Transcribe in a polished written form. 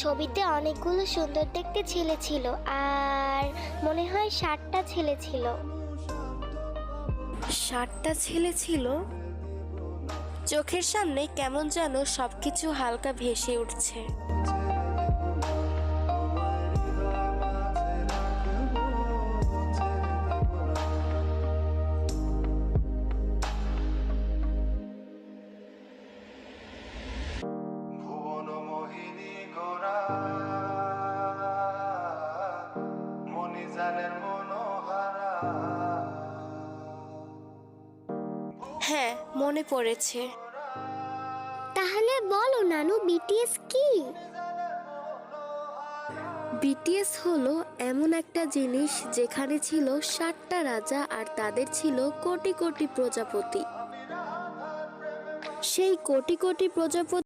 ছবিতে অনেকগুলো সুন্দর দেখতে ছেলে ছিল, আর মনে হয় 60টা ছেলে ছিল। 60টা ছেলে ছিল? চোখের সামনে কেমন যেন সবকিছু হালকা ভেসে উঠছে। ভুবন মোহিনী গোরা মনিজানের মনোহারা। হ্যাঁ, মনে পড়েছে। তাহলে বলো নানু, বিটিএস কি? বিটিএস হলো এমন একটা জিনিস যেখানে ছিল 60টা রাজা আর তাদের ছিল কোটি কোটি প্রজাপতি। সেই কোটি কোটি প্রজাপতি